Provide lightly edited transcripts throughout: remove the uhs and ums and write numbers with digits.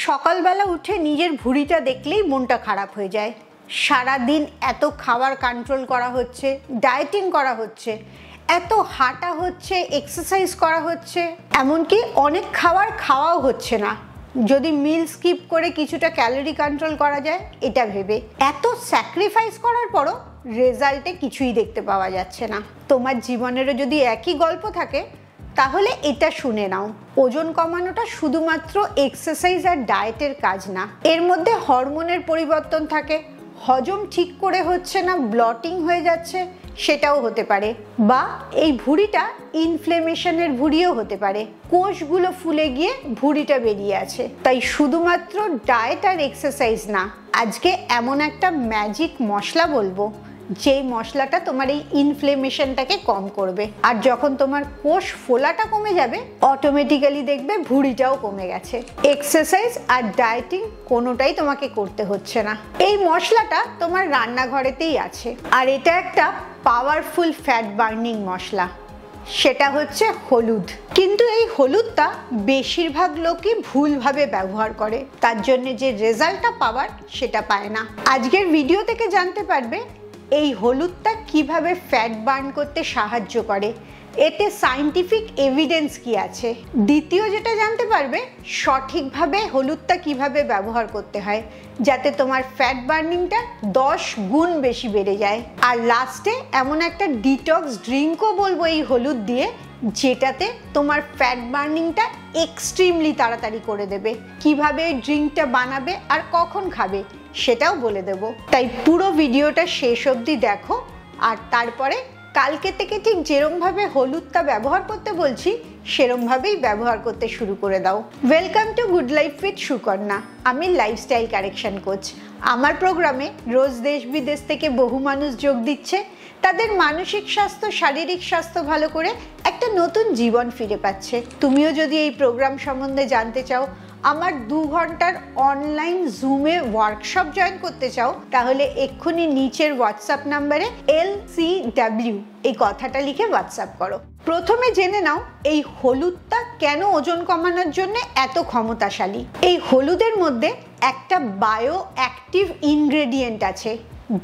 সকালবেলা উঠে নিজের ভুঁড়িটা দেখলেই মনটা খারাপ হয়ে যায়। সারাদিন এত খাবার কন্ট্রোল করা হচ্ছে, ডায়েটিং করা হচ্ছে, এত হাঁটা হচ্ছে, এক্সারসাইজ করা হচ্ছে, এমনকি অনেক খাবার খাওয়াও হচ্ছে না। যদি মিল স্কিপ করে কিছুটা ক্যালোরি কন্ট্রোল করা যায় এটা ভেবে, এত স্যাক্রিফাইস করার পরও রেজাল্টে কিছুই দেখতে পাওয়া যাচ্ছে না। তোমার জীবনেরও যদি একই গল্প থাকে তাহলে এটা শুনে নাও। ওজন কমানোটা শুধুমাত্র এক্সারসাইজ আর ডায়েটের কাজ না, এর মধ্যে হরমোনের পরিবর্তন থাকে, হজম ঠিক করে হচ্ছে না, ব্লটিং হয়ে যাচ্ছে, সেটাও হতে পারে, বা এই ভুঁড়িটা ইনফ্লেমেশনের ভুঁড়িও হতে পারে, কোষগুলো ফুলে গিয়ে ভুঁড়িটা বেরিয়ে আছে। তাই শুধুমাত্র ডায়েট আর এক্সারসাইজ না, আজকে এমন একটা ম্যাজিক মশলা বলবো যেই মশলাটা তোমার এই ইনফ্লেমেশনটাকে কম করবে। আর যখন তোমার কোষ ফোলাটা কমে যাবে, অটোমেটিক্যালি দেখবে ভুঁড়িটাও কমে গেছে। এক্সারসাইজ আর ডায়েটিং কোনোটাই তোমাকে করতে হচ্ছে না। এই মশলাটা তোমার রান্নাঘরেতেই আছে, আর এটা একটা পাওয়ারফুল ফ্যাট বার্নিং মশলা, সেটা হচ্ছে হলুদ। কিন্তু এই হলুদটা বেশিরভাগ লোকই ভুলভাবে ব্যবহার করে, তার জন্য যে রেজাল্টটা পাওয়ার সেটা পায় না। আজকের ভিডিও থেকে জানতে পারবে এই হলুদটা কিভাবে ফ্যাট বার্ন করতে সাহায্য করে, এতে সায়েন্টিফিক এভিডেন্স কি আছে। দ্বিতীয় যেটা জানতে পারবে সঠিকভাবে হলুদটা কিভাবে ব্যবহার করতে হয় যাতে তোমার ফ্যাট বার্নিংটা 10 গুণ বেশি বেড়ে যায়। আর লাস্টে এমন একটা ডিটক্স ড্রিঙ্কও বলবো এই হলুদ দিয়ে, যেটাতে তোমার ফ্যাট বার্নিংটা এক্সট্রিমলি তাড়াতাড়ি করে দেবে। কিভাবে এই ড্রিঙ্কটা বানাবে আর কখন খাবে সেটাও বলে দেব। তাই পুরো ভিডিওটা শেষ অবধি দেখো, আর তারপরে কালকে থেকে ঠিক যেরমভাবে হলুদটা ব্যবহার করতে বলছি সেরমভাবেই ব্যবহার করতে শুরু করে দাও। Welcome to good life with Sukanya. আমি লাইফস্টাইল কারেকশন কোচ। আমার প্রোগ্রামে রোজ দেশ বিদেশ থেকে বহু মানুষ যোগ দিচ্ছে, তাদের মানসিক স্বাস্থ্য, শারীরিক স্বাস্থ্য ভালো করে একটা নতুন জীবন ফিরে পাচ্ছে। তুমিও যদি এই প্রোগ্রাম সম্বন্ধে জানতে চাও, আমার 2 ঘন্টার অনলাইন জুমে ওয়ার্কশপ জয়েন করতে চাও, তাহলে এক্ষুনি নিচের হোয়াটসঅ্যাপ নাম্বারে LCW এই কথাটা লিখে হোয়াটসঅ্যাপ করো। প্রথমে জেনে নাও এই হলুদটা কেন ওজন কমানোর জন্য এত ক্ষমতাশালী। এই হলুদের মধ্যে একটা বায়ো অ্যাক্টিভ ইনগ্রেডিয়েন্ট আছে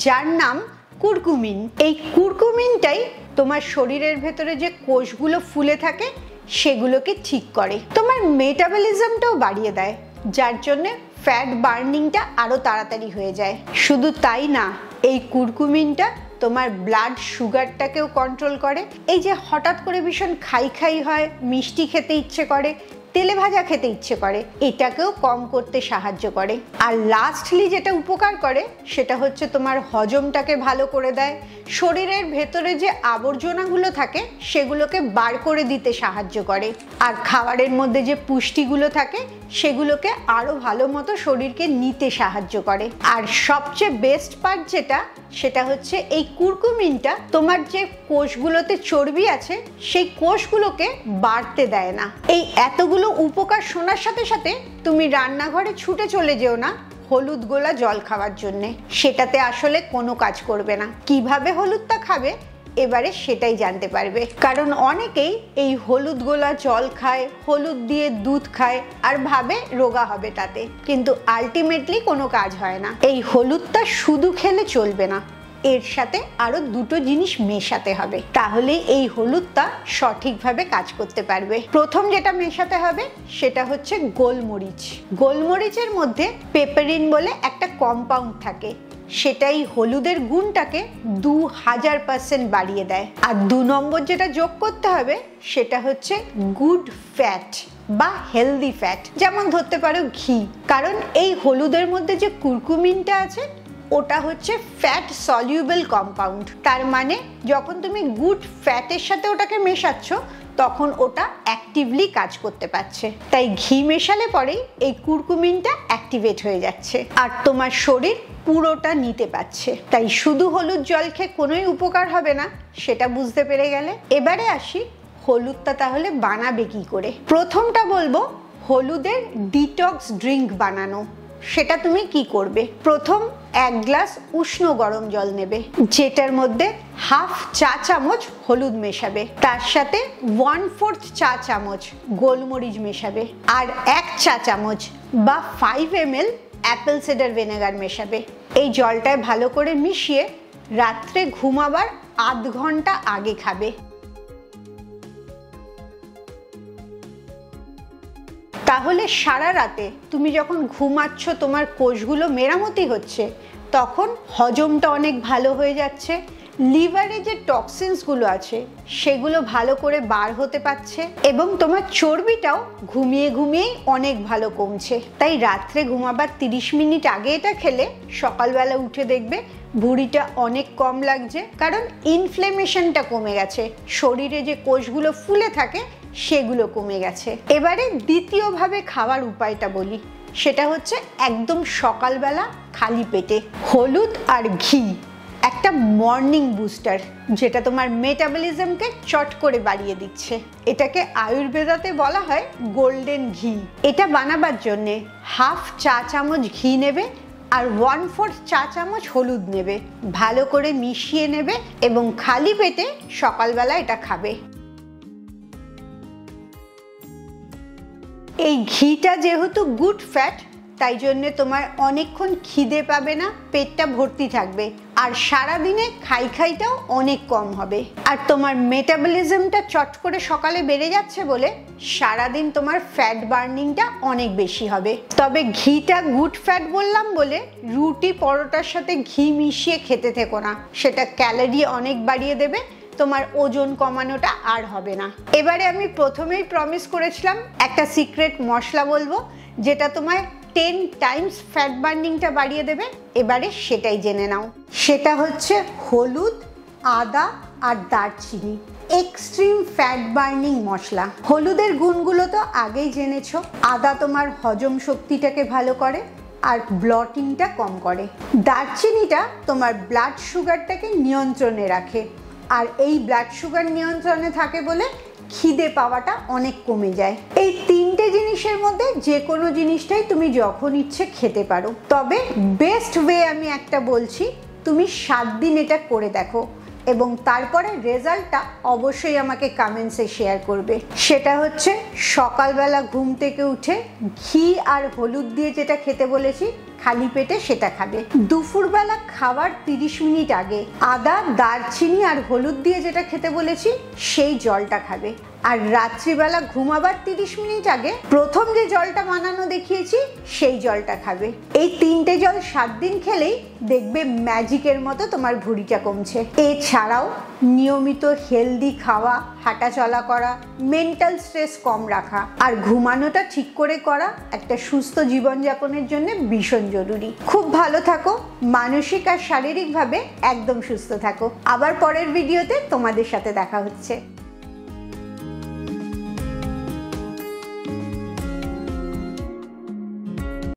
যার নাম কুরকুমিন। এই কুরকুমিনটাই তোমার শরীরের ভেতরে যে কোষগুলো ফুলে থাকে সেগুলোকে ঠিক করে, তোমার মেটাবলিজমটাও বাড়িয়ে দেয়, যার জন্য ফ্যাট বার্নিংটা আরো তাড়াতাড়ি হয়ে যায়। শুধু তাই না, এই কুরকুমিনটা তোমার ব্লাড সুগারটাকেও কন্ট্রোল করে। এই যে হঠাৎ করে ভীষণ খাই হয়, মিষ্টি খেতে ইচ্ছে করে, তেলে ভাজা খেতে ইচ্ছে করে, এটাকেও কম করতে সাহায্য করে। আর লাস্টলি যেটা উপকার করে সেটা হচ্ছে তোমার হজমটাকে ভালো করে দেয়, শরীরের ভেতরে যে আবর্জনাগুলো থাকে সেগুলোকে বার করে দিতে সাহায্য করে, আর খাবারের মধ্যে যে পুষ্টিগুলো থাকে সেগুলোকে আরো ভালো মতো শরীরকে নিতে সাহায্য করে। আর সবচেয়ে বেস্ট পার্ট যেটা, সেটা হচ্ছে এই কুরকুমিনটা তোমার যে কোষগুলোতে চর্বি আছে সেই কোষগুলোকে বাড়তে দেয় না। এই এতগুলো উপকার শোনার সাথে সাথে তুমি রান্নাঘরে ছুটে চলে যেও না হলুদ গোলা জল খাওয়ার জন্যে, সেটাতে আসলে কোনো কাজ করবে না। কিভাবে হলুদটা খাবে এবারে সেটাই জানতে পারবে, কারণ অনেকেই এই হলুদ গোলা জল খায়, হলুদ দিয়ে দুধ খায় আর ভাবে রোগা হবে তাতে, কিন্তু আলটিমেটলি কোনো কাজ হয় না। এই হলুদটা শুধু খেলে চলবে না, এর সাথে আরো 2টো জিনিস মেশাতে হবে, তাহলে এই হলুদটা সঠিকভাবে কাজ করতে পারবে। প্রথম যেটা মেশাতে হবে সেটা হচ্ছে গোলমরিচ। গোলমরিচের মধ্যে পেপারিন বলে একটা কম্পাউন্ড থাকে, সেটাই হলুদের গুণটাকে 2000% বাড়িয়ে দেয়। আর 2 নম্বর যেটা যোগ করতে হবে সেটা হচ্ছে গুড ফ্যাট বা হেলদি ফ্যাট, যেমন ধরতে পারো ঘি, কারণ এই হলুদের মধ্যে যে কুরকুমিনটা আছে ওটা হচ্ছে ফ্যাট সলিউবল কম্পাউন্ড। তার মানে যখন তুমি গুড ফ্যাটের সাথে ওটাকে মেশাচ্ছ তখন ওটা অ্যাক্টিভলি কাজ করতে পারছে, তাই ঘি মেশালে পরেই এই কুরকুমিনটা অ্যাক্টিভেট হয়ে যাচ্ছে আর তোমার শরীর পুরোটা নিতে পারছে। তাই শুধু হলুদ জল খেয়ে কোনোই উপকার হবে না, সেটা বুঝতে পেরে গেলে। এবারে আসি হলুদটা তাহলে বানাবে কি করে। প্রথমটা বলবো হলুদের ডিটক্স ড্রিঙ্ক বানানো। সেটা তুমি কি করবে? প্রথম 1 গ্লাস উষ্ণ গরম জল নেবে, যেটার মধ্যে হাফ চা চামচ হলুদ মেশাবে, তার সাথে 1/4 চা চামচ গোলমরিচ মেশাবে, আর 1 চা চামচ বা 5 ml অ্যাপেল সিডার ভিনেগার মেশাবে। এই জলটায় ভালো করে মিশিয়ে রাত্রে ঘুমাবার আধ ঘন্টা আগে খাবে। তাহলে সারা রাতে তুমি যখন ঘুমাচ্ছ, তোমার কোষগুলো মেরামতি হচ্ছে, তখন হজমটা অনেক ভালো হয়ে যাচ্ছে, লিভারে যে টক্সিনসগুলো আছে সেগুলো ভালো করে বার হতে পারছে, এবং তোমার চর্বিটাও ঘুমিয়ে ঘুমিয়েই অনেক ভালো কমছে। তাই রাত্রে ঘুমাবার 30 মিনিট আগে এটা খেলে সকালবেলা উঠে দেখবে ভুঁড়িটা অনেক কম লাগছে, কারণ ইনফ্লেমেশনটা কমে গেছে, শরীরে যে কোষগুলো ফুলে থাকে সেগুলো কমে গেছে। এবারে দ্বিতীয়ভাবে খাওয়ার উপায়টা বলি, সেটা হচ্ছে একদম সকালবেলা খালি পেটে হলুদ আর ঘি, একটা মর্নিং বুস্টার, যেটা তোমার মেটাবলিজমকে চট করে বাড়িয়ে দিচ্ছে। এটাকে আয়ুর্বেদাতে বলা হয় গোল্ডেন ঘি। এটা বানাবার জন্যে হাফ চা চামচ ঘি নেবে আর 1/4 চা চামচ হলুদ নেবে, ভালো করে মিশিয়ে নেবে এবং খালি পেটে সকালবেলা এটা খাবে। এই ঘিটা যেহেতু গুড ফ্যাট, তাই জন্য তোমার অনেকক্ষণ খিদে পাবে না, পেটটা ভর্তি থাকবে, আর সারাদিনে খাইটাও অনেক কম হবে। আর তোমার মেটাবলিজমটা চট করে সকালে বেড়ে যাচ্ছে বলে সারাদিন তোমার ফ্যাট বার্নিংটা অনেক বেশি হবে। তবে ঘিটা গুড ফ্যাট বললাম বলে রুটি পরোটার সাথে ঘি মিশিয়ে খেতে থেকো না, সেটা ক্যালোরি অনেক বাড়িয়ে দেবে, তোমার ওজন কমানোটা আর হবে না। এবারে আমি প্রথমেই প্রমিস করেছিলাম একটা সিক্রেট মশলা বলবো, যেটা তোমায় 10 টাইমস ফ্যাট বার্নিংটা বাড়িয়ে দেবে। এবারে সেটাই জেনে নাও। সেটা হচ্ছে হলুদ, আদা আর দারচিনি, এক্সট্রিম ফ্যাট বার্নিং মশলা। হলুদের গুণগুলো তো আগেই জেনেছো। আদা তোমার হজম শক্তিটাকে ভালো করে আর ব্লটিংটা কম করে। দারচিনিটা তোমার ব্লাড সুগারটাকে নিয়ন্ত্রণে রাখে, আর এই ব্লাড সুগার নিয়ন্ত্রণে থাকে বলে খিদে পাওয়াটা অনেক কমে যায়। এই 3টে জিনিসের মধ্যে যে কোনো জিনিসটাই তুমি যখন ইচ্ছে খেতে পারো। তবে বেস্ট ওয়ে আমি একটা বলছি, তুমি 7 দিন এটা করে দেখো এবং তারপরে রেজাল্টটা অবশ্যই আমাকে কমেন্টসে শেয়ার করবে। সেটা হচ্ছে সকালবেলা ঘুম থেকে উঠে ঘি আর হলুদ দিয়ে যেটা খেতে বলেছি খালি পেটে সেটা খাবে। দুপুরবেলা খাবার 30 মিনিট আগে আদা, দারচিনি আর হলুদ দিয়ে যেটা খেতে বলেছি সেই জলটা খাবে। আর রাত্রিবেলা ঘুমাবার 30 মিনিট আগে প্রথম যে জলটা বানানো দেখিয়েছি সেই জলটা খাবে। এই 3টে জল 7 দিন খেলেই দেখবে ম্যাজিকের মতো তোমার ভুঁড়িটা কমছে। এছাড়াও নিয়মিত হেলদি খাওয়া, হাঁটা চলা করা, মেন্টাল স্ট্রেস কম রাখা আর ঘুমানোটা ঠিক করে করা একটা সুস্থ জীবনযাপনের জন্য ভীষণ জরুরি। খুব ভালো থাকো, মানসিক আর শারীরিকভাবে একদম সুস্থ থাকো। আবার পরের ভিডিওতে তোমাদের সাথে দেখা হচ্ছে।